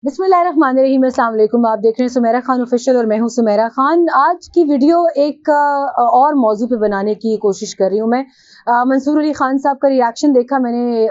बिस्मिल्लाहिर्रहमानिर्रहीम, अस्सलाम वालेकुम। आप देख रहे हैं सुमेरा खान ऑफिशियल और मैं हूं सुमेरा खान। आज की वीडियो एक और मौजू पे बनाने की कोशिश कर रही हूं मैं। मंसूर अली खान साहब का रिएक्शन देखा मैंने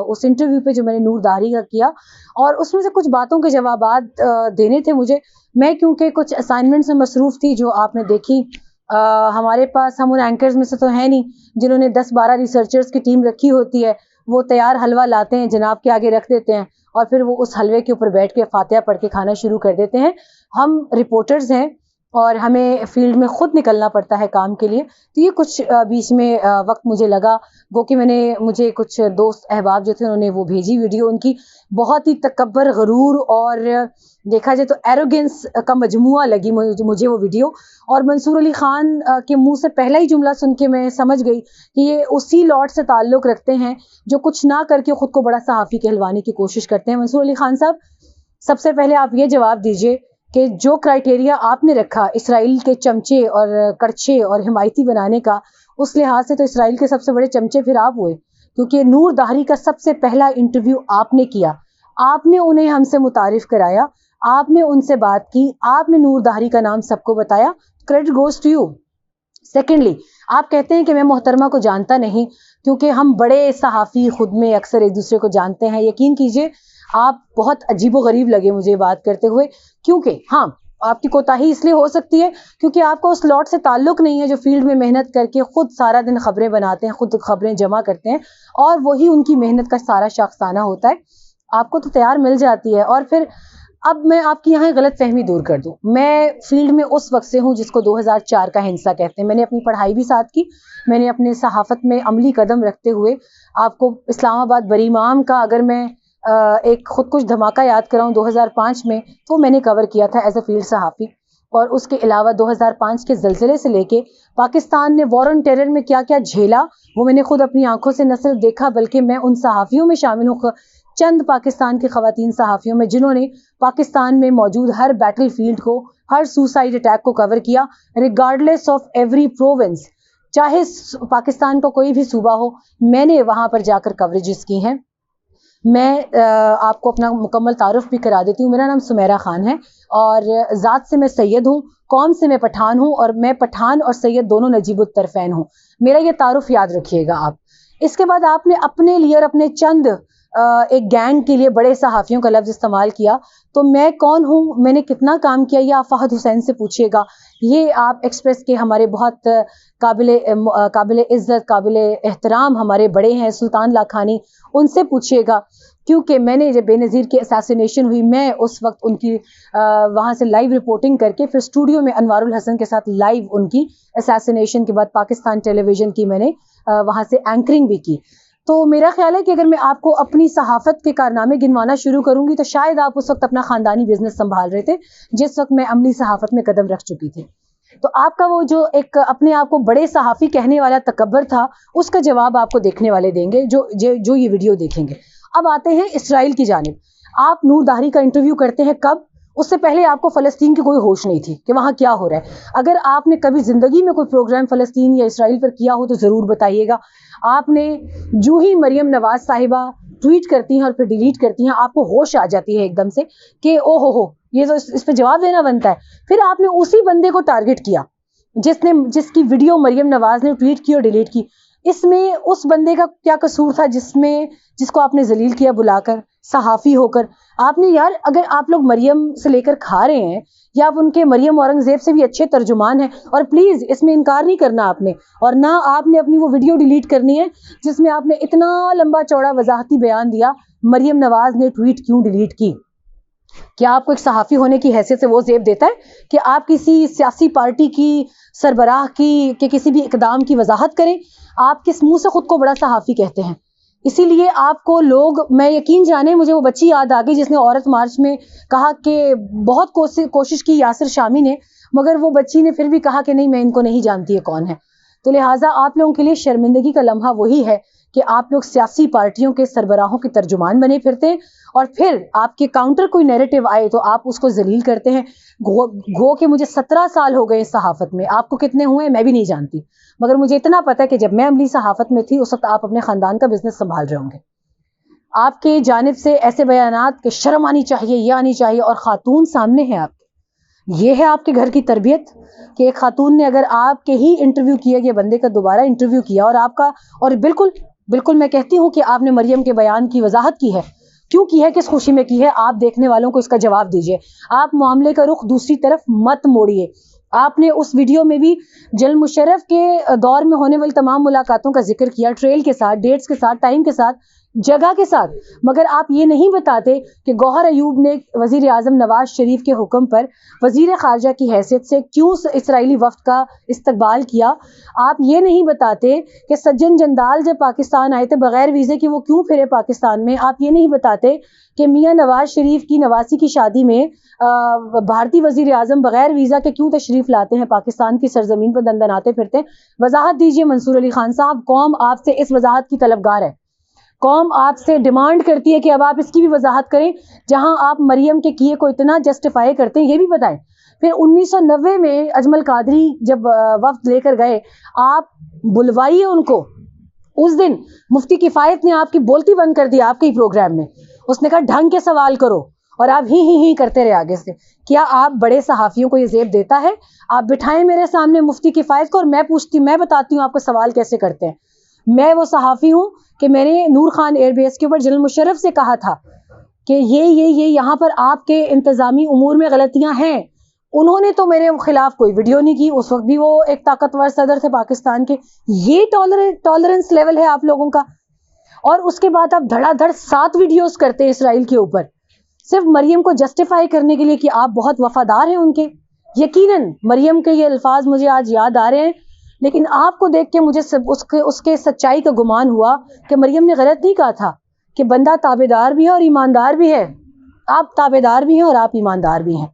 उस इंटरव्यू पे जो मैंने नूर दाहरी का किया, और उसमें से कुछ बातों के जवाबात देने थे मुझे। मैं क्योंकि कुछ असाइनमेंट्स में मसरूफ़ थी जो आपने देखी। हमारे पास, हम उन एंकर्स में से तो है नहीं जिन्होंने 10-12 रिसर्चर्स की टीम रखी होती है। वो तैयार हलवा लाते हैं, जनाब के आगे रख देते हैं और फिर वो उस हलवे के ऊपर बैठ के फातिहा पढ़ के खाना शुरू कर देते हैं। हम रिपोर्टर्स हैं और हमें फील्ड में खुद निकलना पड़ता है काम के लिए। तो ये कुछ बीच में वक्त मुझे लगा, वो कि मुझे कुछ दोस्त अहबाब जो थे उन्होंने वो भेजी वीडियो। उनकी बहुत ही तकब्बर, गरूर और देखा जाए तो एरोगेंस का मजमुआ लगी मुझे वो वीडियो। और मंसूर अली खान के मुंह से पहला ही जुमला सुन के मैं समझ गई कि ये उसी लॉट से ताल्लुक़ रखते हैं जो कुछ ना करके खुद को बड़ा सहाफ़ी कहलवाने की कोशिश करते हैं। मंसूर अली खान साहब, सबसे पहले आप ये जवाब दीजिए कि जो क्राइटेरिया आपने रखा इसराइल के चमचे और कड़छे और हिमायती बनाने का, उस लिहाज से तो इसराइल के सबसे बड़े चमचे फिर आप हुए, क्योंकि नूर दाहरी का सबसे पहला इंटरव्यू आपने किया। आपने उन्हें हमसे मुतारिफ कराया, आपने उनसे बात की, आपने नूर दाहरी का नाम सबको बताया। Credit goes to you. Secondly, आप कहते हैं कि मैं मोहतरमा को जानता नहीं, क्योंकि हम बड़े सहाफ़ी खुद में अक्सर एक दूसरे को जानते हैं। यकीन कीजिए, आप बहुत अजीबोगरीब लगे मुझे बात करते हुए, क्योंकि हाँ, आपकी कोताही इसलिए हो सकती है क्योंकि आपका उस लॉट से ताल्लुक नहीं है जो फील्ड में मेहनत करके खुद सारा दिन खबरें बनाते हैं, खुद खबरें जमा करते हैं, और वही उनकी मेहनत का सारा शाखसाना होता है। आपको तो तैयार मिल जाती है। और फिर अब मैं आपकी यहाँ गलत फहमी दूर कर दूं, मैं फील्ड में उस वक्त से हूँ जिसको 2004 का हिंसा कहते हैं। मैंने अपनी पढ़ाई भी साथ की, मैंने अपने सहाफ़त में अमली कदम रखते हुए आपको इस्लामाबाद बरी इमाम का, अगर मैं एक खुद कुछ धमाका याद कराऊँ 2005 में, तो मैंने कवर किया था एज अ फील्ड सहाफ़ी। और उसके अलावा 2005 के ज़लज़ले से लेके पाकिस्तान ने वॉर ऑन टेरर में क्या क्या झेला, वो मैंने खुद अपनी आंखों से न सिर्फ देखा बल्कि मैं उन सहाफ़ियों में शामिल हूँ, चंद पाकिस्तान की ख़वातीन सहाफ़ियों में, जिन्होंने पाकिस्तान में मौजूद हर बैटल फील्ड को, हर सुसाइड अटैक को कवर किया, रिगार्डलेस ऑफ एवरी प्रोविंस। चाहे पाकिस्तान का कोई भी सूबा हो, मैंने वहाँ पर जाकर कवरेजेस की हैं। मैं आपको अपना मुकम्मल तारुफ भी करा देती हूँ। मेरा नाम सुमेरा खान है और ज़ात से मैं सैयद हूँ, कौम से मैं पठान हूँ, और मैं पठान और सैयद दोनों नजीबुत तरफ़ैन हूँ। मेरा ये तारुफ याद रखिएगा आप। इसके बाद आपने अपने लिए और अपने चंद एक गैंग के लिए बड़े सहाफ़ियों का लफ्ज़ इस्तेमाल किया। तो मैं कौन हूँ, मैंने कितना काम किया, ये आप फ़हद हुसैन से पूछिएगा। ये आप एक्सप्रेस के हमारे बहुत काबिल इज़्ज़त, काबिल एहतराम हमारे बड़े हैं, सुल्तान लाखानी, उनसे पूछिएगा। क्योंकि मैंने जब बेनज़ीर की असैसिनेशन हुई, मैं उस वक्त उनकी वहाँ से लाइव रिपोर्टिंग करके फिर स्टूडियो में अनवारुल हसन के साथ लाइव उनकी असैसिनेशन के बाद पाकिस्तान टेलीविज़न की मैंने वहाँ से एंकरिंग भी की। तो मेरा ख्याल है कि अगर मैं आपको अपनी सहाफ़त के कारनामे गिनवाना शुरू करूंगी तो शायद आप उस वक्त अपना ख़ानदानी बिजनेस संभाल रहे थे, जिस वक्त मैं अमली सहाफ़त में कदम रख चुकी थी। तो आपका वो जो एक अपने आप को बड़े सहाफ़ी कहने वाला तकब्बर था, उसका जवाब आपको देखने वाले देंगे जो ये वीडियो देखेंगे। अब आते हैं इसराइल की जानिब। आप नूर दाहरी का इंटरव्यू करते हैं कब? उससे पहले आपको फ़लस्तीन की कोई होश नहीं थी कि वहाँ क्या हो रहा है। अगर आपने कभी ज़िंदगी में कोई प्रोग्राम फ़लस्तीन या इसराइल पर किया हो तो ज़रूर बताइएगा। आपने जो ही मरियम नवाज साहिबा ट्वीट करती हैं और फिर डिलीट करती हैं, आपको होश आ जाती है एकदम से कि ओ हो, ये तो इस पर जवाब देना बनता है। फिर आपने उसी बंदे को टारगेट किया जिसकी वीडियो मरियम नवाज ने ट्वीट की और डिलीट की। इसमें उस बंदे का क्या कसूर था जिसको आपने जलील किया बुलाकर, सहाफ़ी होकर? आपने, यार, अगर आप लोग मरियम से लेकर खा रहे हैं या आप उनके मरियम औरंगज़ेब से भी अच्छे तर्जुमान हैं, और प्लीज़ इसमें इनकार नहीं करना आपने, और ना आपने अपनी वो वीडियो डिलीट करनी है जिसमें आपने इतना लंबा चौड़ा वजाहती बयान दिया मरियम नवाज ने ट्वीट क्यों डिलीट की। क्या आपको एक सहाफ़ी होने की हैसियत से वो ज़ेब देता है कि आप किसी सियासी पार्टी की सरबराह की किसी भी इक़दाम की वजाहत करें? आप किस मुंह से खुद को बड़ा सहाफ़ी कहते हैं? इसीलिए आपको लोग, मैं यकीन जाने, मुझे वो बच्ची याद आ गई जिसने औरत मार्च में कहा कि बहुत कोशिश की यासिर शामी ने, मगर वो बच्ची ने फिर भी कहा कि नहीं, मैं इनको नहीं जानती है कौन है। तो लिहाजा आप लोगों के लिए शर्मिंदगी का लम्हा वही है कि आप लोग सियासी पार्टियों के सरबराहों के तर्जुमान बने फिरते हैं, और फिर आपके काउंटर कोई नैरेटिव आए तो आप उसको जलील करते हैं। गो कि मुझे 17 साल हो गए सहाफ़त में, आपको कितने हुए मैं भी नहीं जानती, मगर मुझे इतना पता है कि जब मैं अमली सहाफ़त में थी उस वक्त आप अपने ख़ानदान का बिजनेस संभाल रहे होंगे। آپ کے جانب سے ایسے بیانات کہ شرم آنی چاہیے، یہ آنی چاہیے، اور خاتون سامنے ہے آپ کے، یہ ہے آپ کے گھر کی تربیت کہ ایک خاتون نے اگر آپ کے ہی انٹرویو کیا گیا بندے کا دوبارہ انٹرویو کیا اور آپ کا، اور بالکل میں کہتی ہوں کہ آپ نے مریم کے بیان کی وضاحت کی ہے، کیوں کی ہے، کس خوشی میں کی ہے، آپ دیکھنے والوں کو اس کا جواب دیجئے، آپ معاملے کا رخ دوسری طرف مت موڑیے۔ آپ نے اس ویڈیو میں بھی جنرل مشرف کے دور میں ہونے والی تمام ملاقاتوں کا ذکر کیا، ٹریل کے ساتھ، ڈیٹس کے ساتھ، ٹائم کے ساتھ، جگہ کے ساتھ، مگر آپ یہ نہیں بتاتے کہ گوہر ایوب نے وزیر اعظم نواز شریف کے حکم پر وزیر خارجہ کی حیثیت سے کیوں اسرائیلی وفد کا استقبال کیا۔ آپ یہ نہیں بتاتے کہ سجن جندال جب پاکستان آئے تھے بغیر ویزے کے وہ کیوں پھرے پاکستان میں۔ آپ یہ نہیں بتاتے کہ میاں نواز شریف کی نواسی کی شادی میں بھارتی وزیر اعظم بغیر ویزا کے کیوں تشریف لاتے ہیں پاکستان کی سرزمین پر دندناتے پھرتے ہیں۔ وضاحت دیجئے منصور علی خان صاحب، قوم آپ سے اس وضاحت کی طلبگار ہے، قوم آپ سے ڈیمانڈ کرتی ہے کہ اب آپ اس کی بھی وضاحت کریں، جہاں آپ مریم کے کیے کو اتنا جسٹیفائی کرتے ہیں یہ بھی بتائیں۔ پھر 1990 میں اجمل قادری جب وفد لے کر گئے، آپ بلوائیے ان کو، اس دن مفتی کفایت نے آپ کی بولتی بند کر دی آپ کے ہی پروگرام میں، اس نے کہا ڈھنگ کے سوال کرو، اور آپ ہی کرتے رہے آگے سے۔ کیا آپ بڑے صحافیوں کو یہ زیب دیتا ہے؟ آپ بٹھائیں میرے سامنے مفتی کفایت کو اور میں بتاتی ہوں آپ کو سوال کیسے کرتے ہیں۔ میں وہ صحافی ہوں کہ میں نے نور خان ایئر بیس کے اوپر جنرل مشرف سے کہا تھا کہ یہ یہاں پر آپ کے انتظامی امور میں غلطیاں ہیں۔ انہوں نے تو میرے خلاف کوئی ویڈیو نہیں کی، اس وقت بھی وہ ایک طاقتور صدر تھے پاکستان کے۔ یہ ٹالرنس لیول ہے آپ لوگوں کا، اور اس کے بعد آپ دھڑا دھڑ 7 ویڈیوز کرتے ہیں اسرائیل کے اوپر، صرف مریم کو جسٹیفائی کرنے کے لیے کہ آپ بہت وفادار ہیں ان کے۔ یقیناً مریم کے یہ الفاظ مجھے آج یاد آ رہے ہیں، لیکن آپ کو دیکھ کے مجھے اس کے سچائی کا گمان ہوا کہ مریم نے غلط نہیں کہا تھا کہ بندہ تابعدار بھی ہے اور ایماندار بھی ہے۔ آپ تابعدار بھی ہیں اور آپ ایماندار بھی ہیں۔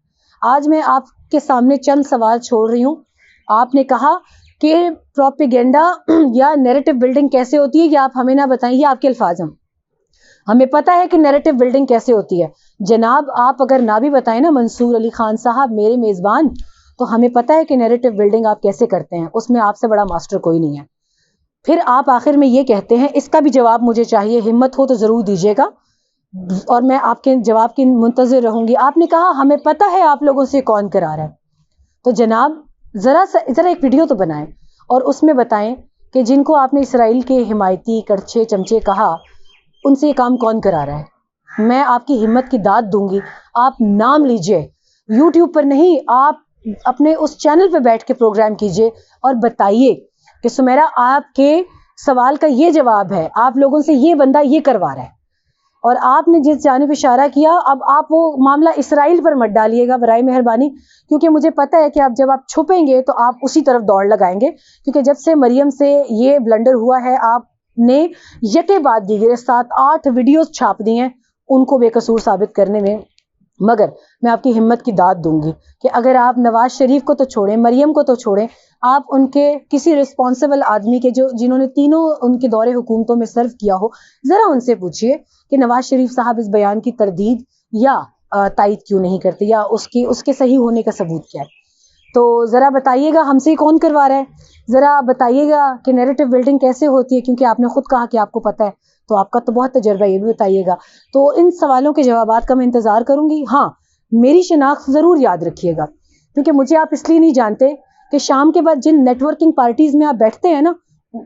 آج میں آپ کے سامنے چند سوال چھوڑ رہی ہوں۔ آپ نے کہا کہ پروپیگنڈا یا نیریٹو بلڈنگ کیسے ہوتی ہے، یہ آپ ہمیں نہ بتائیں، یہ آپ کے الفاظ ہیں، ہمیں پتہ ہے کہ نیریٹو بلڈنگ کیسے ہوتی ہے۔ جناب آپ اگر نہ بھی بتائیں نا منصور علی خان صاحب میرے میزبان، تو ہمیں پتہ ہے کہ نیریٹو بلڈنگ آپ کیسے کرتے ہیں، اس میں آپ سے بڑا ماسٹر کوئی نہیں ہے۔ پھر آپ آخر میں یہ کہتے ہیں، اس کا بھی جواب مجھے چاہیے، ہمت ہو تو ضرور دیجیے گا اور میں آپ کے جواب کی منتظر رہوں گی۔ آپ نے کہا ہمیں پتہ ہے آپ لوگوں سے کون کرا رہا ہے، تو جناب ذرا ایک ویڈیو تو بنائیں اور اس میں بتائیں کہ جن کو آپ نے اسرائیل کے حمایتی کڑچے چمچے کہا، ان سے یہ کام کون کرا رہا ہے۔ میں آپ کی ہمت کی داد دوں گی، آپ نام لیجئے، یوٹیوب پر نہیں، آپ اپنے اس چینل پہ بیٹھ کے پروگرام کیجئے اور بتائیے کہ سمیرا آپ کے سوال کا یہ جواب ہے، آپ لوگوں سے یہ بندہ یہ کروا رہا ہے، اور آپ نے جس جانب اشارہ کیا اب آپ وہ معاملہ اسرائیل پر مت ڈالیے گا برائے مہربانی، کیونکہ مجھے پتہ ہے کہ جب آپ چھپیں گے تو آپ اسی طرف دوڑ لگائیں گے، کیونکہ جب سے مریم سے یہ بلنڈر ہوا ہے آپ نے یکے بعد دیگرے 7-8 ویڈیوز چھاپ دی ہیں ان کو بے قصور ثابت کرنے میں۔ مگر میں آپ کی ہمت کی داد دوں گی کہ اگر آپ نواز شریف کو تو چھوڑیں، مریم کو تو چھوڑیں، آپ ان کے کسی رسپانسبل آدمی کے جنہوں نے تینوں ان کے دور حکومتوں میں سرو کیا ہو، ذرا ان سے پوچھئے کہ نواز شریف صاحب اس بیان کی تردید یا تائید کیوں نہیں کرتے، یا اس کے صحیح ہونے کا ثبوت کیا ہے۔ تو ذرا بتائیے گا ہم سے کون کروا رہا ہے، ذرا بتائیے گا کہ نیریٹو بلڈنگ کیسے ہوتی ہے، کیونکہ آپ نے خود کہا کہ آپ کو پتہ ہے، تو آپ کا تو بہت تجربہ، یہ بھی بتائیے گا۔ تو ان سوالوں کے جوابات کا میں انتظار کروں گی۔ ہاں میری شناخت ضرور یاد رکھیے گا، کیونکہ مجھے آپ اس لیے نہیں جانتے کہ شام کے بعد جن نیٹ ورکنگ پارٹیز میں آپ بیٹھتے ہیں نا،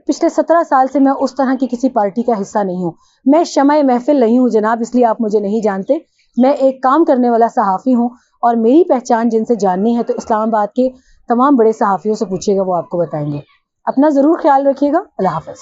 پچھلے 17 سال سے میں اس طرح کی کسی پارٹی کا حصہ نہیں ہوں، میں شمع محفل نہیں ہوں جناب، اس لیے آپ مجھے نہیں جانتے۔ میں ایک کام کرنے والا صحافی ہوں، اور میری پہچان جن سے جاننی ہے تو اسلام آباد کے تمام بڑے صحافیوں سے پوچھیے گا، وہ آپ کو بتائیں گے۔ اپنا ضرور خیال رکھیے گا۔ اللہ حافظ۔